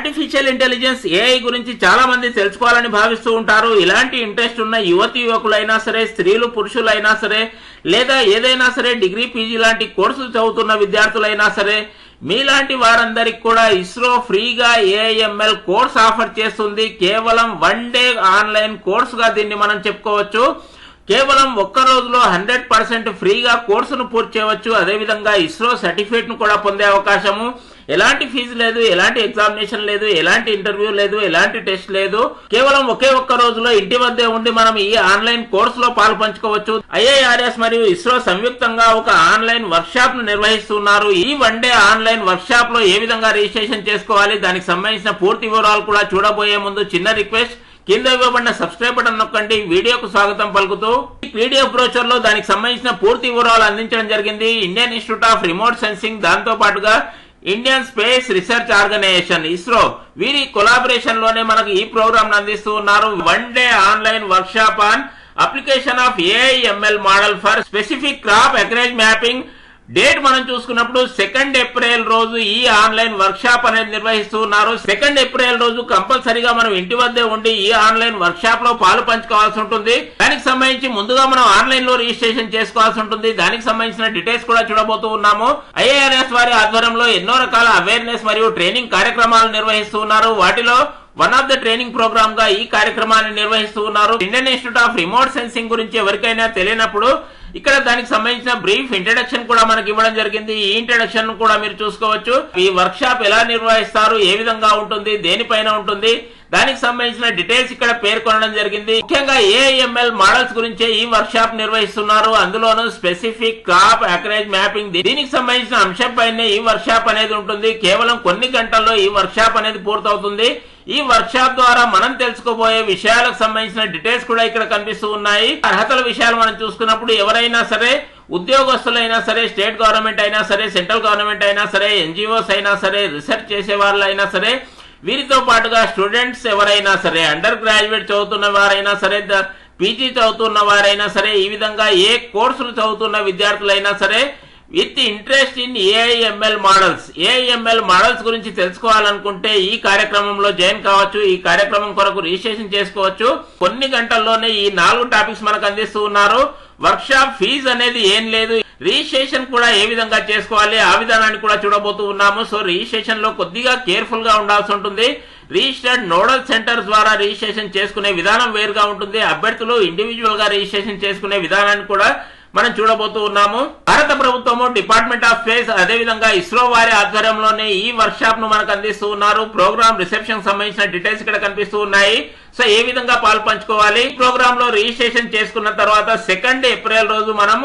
Artificial intelligence AI గురించి చాలా మంది తెలుసుకోవాలని భావిస్తూ ఉంటారు. ఇలాంటి ఇంట్రెస్ట్ ఉన్న యువతి యువకులైనా సరే, స్త్రీలు పురుషులైనా సరే, లేదా ఏదైనా సరే డిగ్రీ పీజీ లాంటి కోర్సులు చదువుతున్న విద్యార్థులైనా సరే, మీలాంటి వారందరికి కూడా ఇస్రో ఫ్రీగా ఏఐఎంఎల్ కోర్స్ ఆఫర్ చేస్తుంది. కేవలం 1 డే ఆన్లైన్ కోర్సుగా దీన్ని మనం చెప్పుకోవచ్చు. కేవలం ఒక్క రోజులో 100% ఫ్రీగా కోర్సును పూర్తి చేయవచ్చు. అదేవిధంగా ఇస్రో సర్టిఫికేట్ ను కూడా పొందే అవకాశము. ఎలాంటి ఫీజు లేదు, ఎలాంటి ఎగ్జామినేషన్ లేదు, ఎలాంటి ఇంటర్వ్యూ లేదు, ఎలాంటి టెస్ట్ లేదు. కేవలం ఒక్క రోజులో ఇంటి వద్దే ఉండి మనం ఈ ఆన్లైన్ కోర్సులో పాలు పంచుకోవచ్చు. ఐఐఆర్ఎస్ మరియు ఇస్రో సంయుక్తంగా ఒక ఆన్లైన్ వర్క్ షాప్ ను నిర్వహిస్తున్నారు. ఈ 1 డే ఆన్లైన్ వర్క్ షాప్ లో ఏ విధంగా రిజిస్ట్రేషన్ చేసుకోవాలి, దానికి సంబంధించిన పూర్తి వివరాలు కూడా చూడబోయే ముందు చిన్న రిక్వెస్ట్, కింద ఇవ్వబడిన సబ్స్క్రైబ్ బటన్ నొక్కండి. వీడియోకు స్వాగతం పలుకుతూ ఈ పీడిఎఫ్ బ్రోచర్ లో దానికి సంబంధించిన పూర్తి వివరాలు అందించడం జరిగింది. Indian institute of remote sensing, దాంతో పాటుగా Indian space research organisation ISRO, వీరి కొలాబరేషన్ లోనే మనకు ఈ ప్రోగ్రామ్ అందిస్తూ ఉన్నారు. 1 day online workshop on application of AIML model for specific crop acreage mapping. Date మనం చూసుకున్నప్పుడు 2 ఏప్రిల్ రోజు ఈ ఆన్లైన్ వర్క్ షాప్ అనేది నిర్వహిస్తూ ఉన్నారు. 2 ఏప్రిల్ రోజు కంపల్సరీగా మనం ఇంటి వద్దే ఉండి ఈ ఆన్లైన్ వర్క్ షాప్ లో పాలు పంచుకోవాల్సి ఉంటుంది. దానికి సంబంధించి ముందుగా మనం ఆన్లైన్ లో రిజిస్ట్రేషన్ చేసుకోవాల్సి ఉంటుంది. దానికి సంబంధించిన డీటెయిల్స్ కూడా చూడబోతూ ఉన్నాము. ఐఐఆర్ఎస్ వారి ఆధ్వర్యంలో ఎన్నో రకాల అవేర్నెస్ మరియు ట్రైనింగ్ కార్యక్రమాలు నిర్వహిస్తూ ఉన్నారు. వాటిలో one of the training programme గా ఈ కార్యక్రమాన్ని నిర్వహిస్తూ ఉన్నారు. Indian institute of remote sensing గురించి ఎవరికైనా తెలియనప్పుడు ఇక్కడ దానికి సంబంధించిన బ్రీఫ్ ఇంట్రడక్షన్ కూడా మనకి ఇవ్వడం జరిగింది. ఈ ఇంట్రడక్షన్ కూడా మీరు చూసుకోవచ్చు. ఈ వర్క్ షాప్ ఎలా నిర్వహిస్తారు, ఏ విధంగా ఉంటుంది, దేనిపైన ఉంటుంది, దానికి సంబంధించిన డీటెయిల్స్ ఇక్కడ పేర్కొనడం జరిగింది. ముఖ్యంగా ఏఐఎంఎల్ మోడల్స్ గురించే ఈ వర్క్ షాప్ నిర్వహిస్తున్నారు. అందులోనూ స్పెసిఫిక్ క్రాప్ ఎకరేజ్ మ్యాపింగ్, దీనికి సంబంధించిన అంశంపైనే ఈ వర్క్ షాప్ అనేది ఉంటుంది. కేవలం కొన్ని గంటల్లో ఈ వర్క్ షాప్ అనేది పూర్తవుతుంది. ఈ వర్క్ షాప్ ద్వారా మనం తెలుసుకోబోయే విషయాలకు సంబంధించిన డీటెయిల్స్ కూడా ఇక్కడ కనిపిస్తూ ఉన్నాయి. అర్హతల విషయాలు మనం చూసుకున్నప్పుడు ఎవరైనా సరే, ఉద్యోగస్తులైనా సరే, స్టేట్ గవర్నమెంట్ అయినా సరే, సెంట్రల్ గవర్నమెంట్ అయినా సరే, ఎన్జిఓస్ అయినా సరే, రీసెర్చ్ చేసే వాళ్ళైనా సరే, వీరితో పాటుగా స్టూడెంట్స్ ఎవరైనా సరే, అండర్ గ్రాడ్యుయేట్ చదువుతున్న వారైనా సరే, పీజీ చదువుతున్న వారైనా సరే, ఈ విధంగా ఏ కోర్సులు చదువుతున్న విద్యార్థులైనా సరే, with interest in AIML models గురించి తెలుసుకోవాలనుకుంటే ఈ కార్యక్రమంలో జాయిన్ కావచ్చు. ఈ కార్యక్రమం కొరకు రిజిస్ట్రేషన్ చేసుకోవచ్చు. కొన్ని గంటల్లోనే ఈ 4 టాపిక్స్ మనకు అందిస్తూ ఉన్నారు. వర్క్ షాప్ ఫీజు అనేది ఏం లేదు. రిజిస్ట్రేషన్ కూడా ఏ విధంగా చేసుకోవాలి, ఆ విధానాన్ని కూడా చూడబోతూ ఉన్నాము. సో రిజిస్ట్రేషన్ లో కొద్దిగా కేర్ఫుల్ గా ఉండాల్సి ఉంటుంది. రిజిస్టర్డ్ నోడల్ సెంటర్ ద్వారా రిజిస్ట్రేషన్ చేసుకునే విధానం వేరుగా ఉంటుంది. అభ్యర్థులు ఇండివిజువల్ గా రిజిస్ట్రేషన్ చేసుకునే విధానాన్ని కూడా మనం చూడబోతూ ఉన్నాము. భారత ప్రభుత్వము, డిపార్ట్మెంట్ ఆఫ్ స్పేస్, అదేవిధంగా ఇస్రో వారి ఆధ్వర్యంలోనే ఈ వర్క్ షాప్ ను మనకు అందిస్తూ ఉన్నారు. ప్రోగ్రామ్ రిసెప్షన్ సంబంధించిన డీటెయిల్స్ ఇక్కడ కనిపిస్తూ ఉన్నాయి. సో ఏ విధంగా పాలు పంచుకోవాలి, ప్రోగ్రామ్ లో రిజిస్ట్రేషన్ చేసుకున్న తర్వాత 2 ఏప్రిల్ రోజు మనం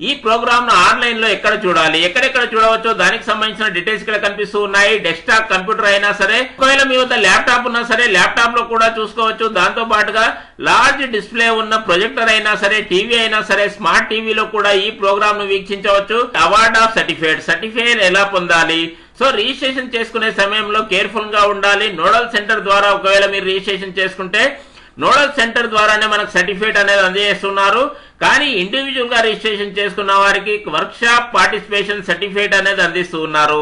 ఈ ప్రోగ్రామ్ ను ఆన్లైన్ లో ఎక్కడ చూడాలి, ఎక్కడెక్కడ చూడవచ్చో దానికి సంబంధించిన డీటెయిల్స్ ఇక్కడ కనిపిస్తూ ఉన్నాయి. డెస్క్టాప్ కంప్యూటర్ అయినా సరే, ఒకవేళ మీ వద్ద ల్యాప్టాప్ ఉన్నా సరే ల్యాప్టాప్ లో కూడా చూసుకోవచ్చు. దాంతో పాటుగా లార్జ్ డిస్ప్లే ఉన్న ప్రొజెక్టర్ అయినా సరే, టీవీ అయినా సరే, స్మార్ట్ టీవీలో కూడా ఈ ప్రోగ్రామ్ ను వీక్షించవచ్చు. అవార్డ్ ఆఫ్ సర్టిఫికేట్ ఎలా పొందాలి, సో రిజిస్ట్రేషన్ చేసుకునే సమయంలో కేర్ఫుల్ గా ఉండాలి. నోడల్ సెంటర్ ద్వారా ఒకవేళ మీరు రిజిస్ట్రేషన్ చేసుకుంటే నోడల్ సెంటర్ ద్వారానే మనకు సర్టిఫికేట్ అనేది అందజేస్తున్నారు. కానీ ఇండివిజువల్ గా రిజిస్ట్రేషన్ చేసుకున్న వారికి వర్క్ షాప్ పార్టిసిపేషన్ సర్టిఫికేట్ అనేది అందిస్తూ ఉన్నారు.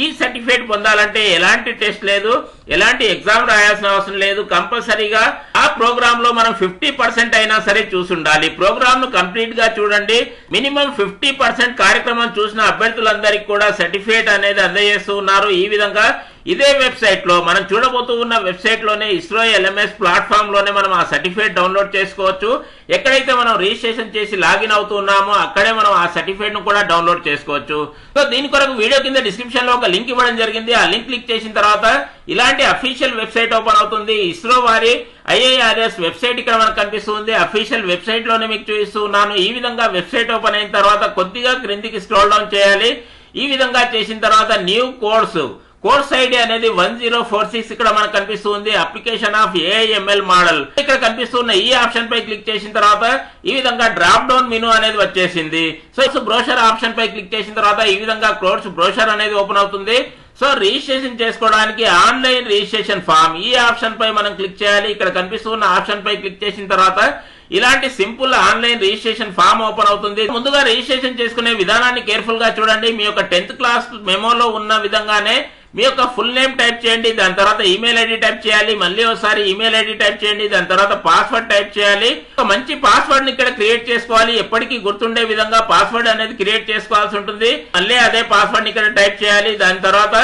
ఈ సర్టిఫికేట్ పొందాలంటే ఎలాంటి టెస్ట్ లేదు, ఎలాంటి ఎగ్జామ్ రాయాల్సిన అవసరం లేదు. కంపల్సరీగా ఆ ప్రోగ్రామ్ లో మనం 50% అయినా సరే చూసి ఉండాలి. ప్రోగ్రామ్ ను కంప్లీట్ గా చూడండి. మినిమం 50% కార్యక్రమం చూసిన అభ్యర్థులందరికీ కూడా సర్టిఫికేట్ అనేది అందజేస్తూ ఉన్నారు. ఈ విధంగా ఇదే వెబ్సైట్ లో మనం చూడబోతూ ఉన్న వెబ్సైట్ లోనే ఇస్రో ఎల్ఎంఎస్ ప్లాట్ఫామ్ లోనే మనం ఆ సర్టిఫికేట్ డౌన్లోడ్ చేసుకోవచ్చు. ఎక్కడైతే మనం రిజిస్ట్రేషన్ చేసి లాగిన్ అవుతున్నామో అక్కడే మనం ఆ సర్టిఫికేట్ ను కూడా డౌన్లోడ్ చేసుకోవచ్చు. సో దీని కొరకు వీడియో కింద డిస్క్రిప్షన్ లో ఒక లింక్ ఇవ్వడం జరిగింది. ఆ లింక్ క్లిక్ చేసిన తర్వాత ఇలాంటి అఫీషియల్ వెబ్సైట్ ఓపెన్ అవుతుంది. ఇస్రో వారి ఐఐఆర్ఎస్ వెబ్సైట్ ఇక్కడ మనకు కనిపిస్తుంది. అఫీషియల్ వెబ్సైట్ లోనే మీకు చూపిస్తూ ఉన్నాను. ఈ విధంగా వెబ్సైట్ ఓపెన్ అయిన తర్వాత కొద్దిగా క్రిందికి స్క్రోల్ డౌన్ చేయాలి. ఈ విధంగా చేసిన తర్వాత న్యూ కోర్స్ ఐడి అనేది 1046 ఇక్కడ మనకు కనిపిస్తుంది. అప్లికేషన్ ఆఫ్ ఏఐఎంఎల్ మోడల్ ఇక్కడ కనిపిస్తున్న ఈ ఆప్షన్ పై క్లిక్ చేసిన తర్వాత ఈ విధంగా డ్రాప్ డౌన్ మెనూ అనేది వచ్చేసింది. సో బ్రోషర్ ఆప్షన్ పై క్లిక్ చేసిన తర్వాత ఈ విధంగా కోర్స్ బ్రోషర్ అనేది ఓపెన్ అవుతుంది. సో రిజిస్ట్రేషన్ చేసుకోవడానికి ఆన్లైన్ రిజిస్ట్రేషన్ ఫామ్ ఈ ఆప్షన్ పై మనం క్లిక్ చేయాలి. ఇక్కడ కనిపిస్తున్న ఆప్షన్ పై క్లిక్ చేసిన తర్వాత ఇలాంటి simple online registration form open అవుతుంది. ముందుగా రిజిస్ట్రేషన్ చేసుకునే విధానాన్ని కేర్ఫుల్ గా చూడండి. మీ యొక్క 10th క్లాస్ మెమోలో ఉన్న విధంగానే మీ యొక్క ఫుల్ నేమ్ టైప్ చేయండి, దాని తర్వాత ఈమెయిల్ ఐడి టైప్ చేయాలి, మళ్ళీ ఒకసారి ఈమెయిల్ ఐడి టైప్ చేయండి, దాని తర్వాత పాస్వర్డ్ టైప్ చేయాలి. ఒక మంచి పాస్వర్డ్ ని ఇక్కడ క్రియేట్ చేసుకోవాలి, ఎప్పటికీ గుర్తుండే విధంగా పాస్వర్డ్ అనేది క్రియేట్ చేసుకోవాల్సి ఉంటుంది. మళ్ళీ అదే పాస్వర్డ్ ని ఇక్కడ టైప్ చేయాలి, దాని తర్వాత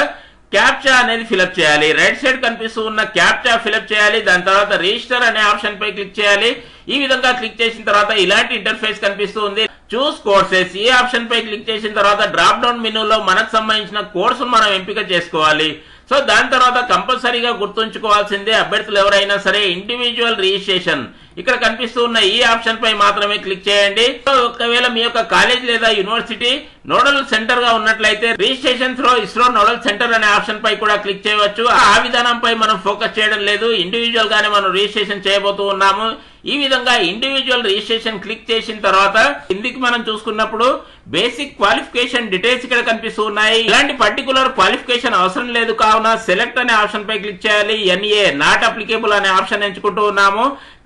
క్యాప్చా అనేది ఫిలప్ చేయాలి. రైట్ సైడ్ కనిపిస్తూ ఉన్న క్యాప్చా ఫిలప్ చేయాలి, దాని తర్వాత రిజిస్టర్ అనే ఆప్షన్ పై క్లిక్ చేయాలి. ఈ విధంగా క్లిక్ చేసిన తర్వాత ఇలాంటి ఇంటర్ఫేస్ కనిపిస్తూ ఉంది. చూస్ కోర్సెస్ ఈ ఆప్షన్ పై క్లిక్ చేసిన తర్వాత డ్రాప్ డౌన్ మెనూలో మనకు సంబంధించిన కోర్సు మనం ఎంపిక చేసుకోవాలి. సో దాని తర్వాత కంపల్సరీగా గుర్తుంచుకోవాల్సిందే, అభ్యర్థులు ఎవరైనా సరే ఇండివిజువల్ రిజిస్ట్రేషన్ ఇక్కడ కనిపిస్తూ ఉన్న ఈ ఆప్షన్ పై మాత్రమే క్లిక్ చేయండి. ఒకవేళ మీ యొక్క కాలేజ్ లేదా యూనివర్సిటీ నోడల్ సెంటర్ గా ఉన్నట్లయితే రిజిస్ట్రేషన్స్ లో ఇస్రో నోడల్ సెంటర్ అనే ఆప్షన్ పై కూడా క్లిక్ చేయవచ్చు. ఆ విధానంపై మనం ఫోకస్ చేయడం లేదు, ఇండివిజువల్ గానే మనం రిజిస్ట్రేషన్ చేయబోతూ ఉన్నాము. ఈ విధంగా ఇండివిజువల్ రిజిస్ట్రేషన్ క్లిక్ చేసిన తర్వాత కిందికి మనం చూసుకున్నప్పుడు బేసిక్ క్వాలిఫికేషన్ డీటెయిల్స్ ఇక్కడ కనిపిస్తూ ఉన్నాయి. ఇలాంటి పర్టికులర్ క్వాలిఫికేషన్ అవసరం లేదు కావున సెలెక్ట్ అనే ఆప్షన్ పై క్లిక్ చేయాలి. NA నాట్ అప్లికేబుల్ అనే ఆప్షన్ ఎంచుకుంటూ ఉన్నాము.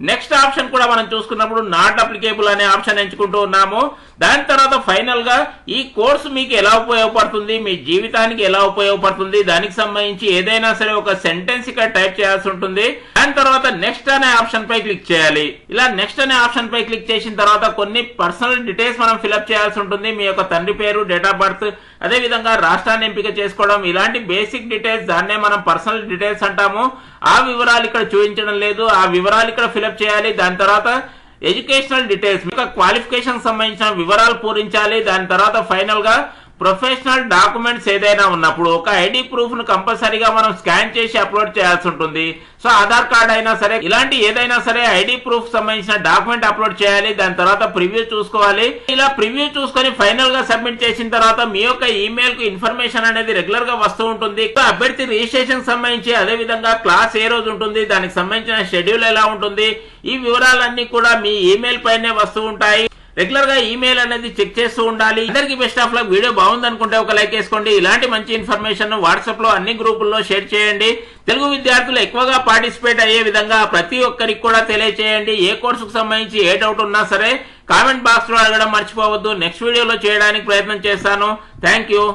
నెక్స్ట్ ఆప్షన్ కూడా మనం చూసుకున్నప్పుడు నాట్ అప్లికేబుల్ అనే ఆప్షన్ ఎంచుకుంటూ ఉన్నాము. దాని తర్వాత ఫైనల్ గా ఈ కోర్సు మీకు ఎలా ఉపయోగపడుతుంది, మీ జీవితానికి ఎలా ఉపయోగపడుతుంది, దానికి సంబంధించి ఏదైనా సరే ఒక సెంటెన్స్ ఇక్కడ టైప్ చేయాల్సి ఉంటుంది. దాని తర్వాత నెక్స్ట్ అనే ఆప్షన్ పై క్లిక్ చేయాలి. ఇలా నెక్స్ట్ అనే ఆప్షన్ పై క్లిక్ చేసిన తర్వాత కొన్ని పర్సనల్ డీటెయిల్స్ మనం ఫిల్అప్ చేయాల్సి ఉంటుంది. మీ యొక్క తండ్రి పేరు, డేట్ ఆఫ్ బర్త్, అదే విధంగా రాష్ట్రాన్ని ఎంపిక చేసుకోవడం, ఇలాంటి బేసిక్ డీటెయిల్స్ దాన్నే మనం పర్సనల్ డీటెయిల్స్ అంటాము. ఆ వివరాలు ఇక్కడ చూపించడం లేదు, ఆ వివరాలు ఇక్కడ ఫిల్అప్ చేయాలి. దాని తర్వాత ఎడ్యుకేషనల్ డీటెయిల్స్, మీకు క్వాలిఫికేషన్ సంబంధించిన వివరాలు పూరించాలి. దాని తర్వాత ఫైనల్ గా ప్రొఫెషనల్ డాక్యుమెంట్స్ ఏదైనా ఉన్నప్పుడు ఒక ఐడి ప్రూఫ్ ను కంపల్సరీగా మనం స్కాన్ చేసి అప్లోడ్ చేయాల్సి ఉంటుంది. సో ఆధార్ కార్డ్ అయినా సరే ఇలాంటి ఏదైనా సరే ఐడి ప్రూఫ్ సంబంధించిన డాక్యుమెంట్ అప్లోడ్ చేయాలి. దాని తర్వాత ప్రివ్యూ చూసుకోవాలి. ఇలా ప్రివ్యూ చూసుకొని ఫైనల్ గా సబ్మిట్ చేసిన తర్వాత మీ యొక్క ఈమెయిల్ కు ఇన్ఫర్మేషన్ అనేది రెగ్యులర్ గా వస్తూ ఉంటుంది. అభ్యర్థి రిజిస్ట్రేషన్ సంబంధించి అదే విధంగా క్లాస్ ఏ రోజు ఉంటుంది, దానికి సంబంధించిన షెడ్యూల్ ఎలా ఉంటుంది, ఈ వివరాలన్నీ కూడా మీ ఈమెయిల్ పైనే వస్తూ ఉంటాయి. రెగ్యులర్ గా ఈమెయిల్ అనేది చెక్ చేస్తూ ఉండాలి. అందరికి బెస్ట్ ఆఫ్ లక్. వీడియో బాగుంది అనుకుంటే ఒక లైక్ వేసుకోండి. ఇలాంటి మంచి ఇన్ఫర్మేషన్ వాట్సాప్ లో అన్ని గ్రూపుల్లో షేర్ చేయండి. తెలుగు విద్యార్థులు ఎక్కువగా పార్టిసిపేట్ అయ్యే విధంగా ప్రతి ఒక్కరికి కూడా తెలియజేయండి. ఏ కోర్సుకు సంబంధించి ఏ డౌట్ ఉన్నా సరే కామెంట్ బాక్స్ లో అడగడం మర్చిపోవద్దు. నెక్స్ట్ వీడియోలో చేయడానికి ప్రయత్నం చేస్తాను. Thank you.